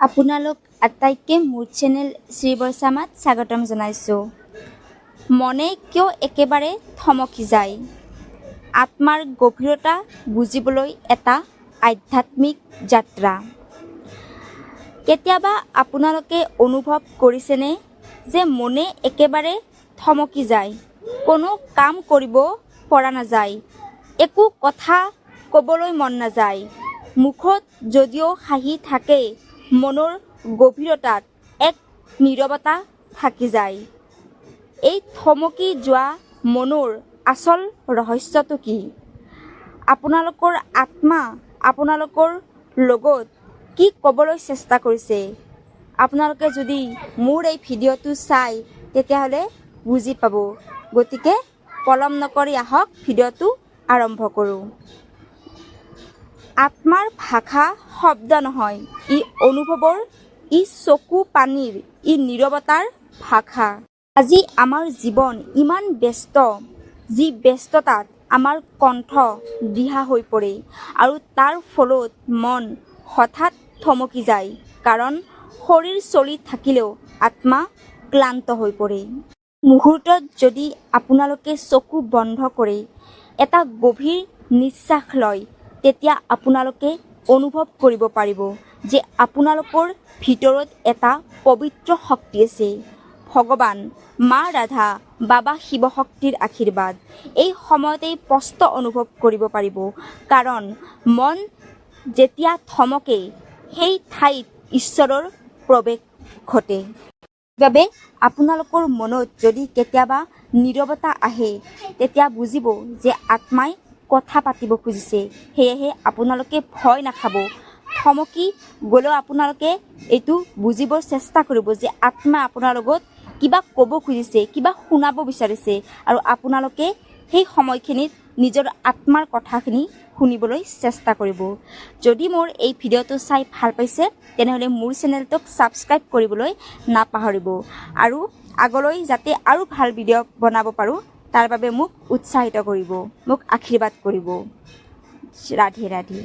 আপোনালোক আটাইকে মোৰ চেনেল শ্ৰী বৰ্ষামাত স্বাগতম জনাইছোঁ। মনে কিয় একেবাৰে থমকি যায়? আত্মাৰ গভীৰতা বুজিবলৈ এটা আধ্যাত্মিক যাত্ৰা। কেতিয়াবা আপোনালোকে অনুভৱ কৰিছেনে যে মনে একেবাৰে থমকি যায়, কোনো কাম কৰিব পৰা নাযায়, একো কথা ক'বলৈ মন নাযায়, মুখত যদিও হাঁহি থাকে মনৰ গভীৰতাত এক নীৰৱতা থাকি যায়। এই থমকি যোৱা মনৰ আচল ৰহস্যটো কি? আপোনালোকৰ আত্মা আপোনালোকৰ লগত কি ক'বলৈ চেষ্টা কৰিছে? আপোনালোকে যদি মোৰ এই ভিডিঅ'টো চাই তেতিয়াহ'লে বুজি পাব। গতিকে পলম নকৰি আহক ভিডিঅ'টো আৰম্ভ কৰোঁ। আত্মাৰ ভাষা শব্দ নহয়, ই অনুভৱৰ, ই চকু পানীৰ, ই নীৰৱতাৰ ভাষা। আজি আমাৰ জীৱন ইমান ব্যস্ত, যি ব্যস্ততাত আমাৰ কণ্ঠ দিহা হৈ পৰে আৰু তাৰ ফলত মন হঠাৎ থমকি যায়, কাৰণ শৰীৰ চলি থাকিলেও আত্মা ক্লান্ত হৈ পৰে। মুহূৰ্তত যদি আপোনালোকে চকু বন্ধ কৰি এটা গভীৰ নিশ্বাস লয়, তেতিয়া আপোনালোকে অনুভৱ কৰিব পাৰিব যে আপোনালোকৰ ভিতৰত এটা পবিত্ৰ শক্তি আছে। ভগৱান, মা ৰাধা, বাবা শিৱ শক্তিৰ আশীৰ্বাদ। এই সময়তেই স্পষ্ট অনুভৱ কৰিব পাৰিব, কাৰণ মন যেতিয়া থমকে সেই ঠাইত ঈশ্বৰৰ প্ৰৱেশ ঘটে। সেইবাবে আপোনালোকৰ মনত যদি কেতিয়াবা নীৰৱতা আহে, তেতিয়া বুজিব যে আত্মাই কথা পাতিব খুজিছে। সেয়েহে আপোনালোকে ভয় নাখাব। থমকি গ'লেও আপোনালোকে এইটো বুজিবৰ চেষ্টা কৰিব যে আত্মাই আপোনাৰ লগত কিবা ক'ব খুজিছে, কিবা শুনাব বিচাৰিছে, আৰু আপোনালোকে সেই সময়খিনিত নিজৰ আত্মাৰ কথাখিনি শুনিবলৈ চেষ্টা কৰিব। যদি মোৰ এই ভিডিঅ'টো চাই ভাল পাইছে, তেনেহ'লে মোৰ চেনেলটোক ছাবস্ক্ৰাইব কৰিবলৈ নাপাহৰিব, আৰু আগলৈ যাতে আৰু ভাল ভিডিঅ' বনাব পাৰোঁ তাৰ বাবে মোক উৎসাহিত কৰিব, মোক আশীৰ্বাদ কৰিব। ৰাধে ৰাধে।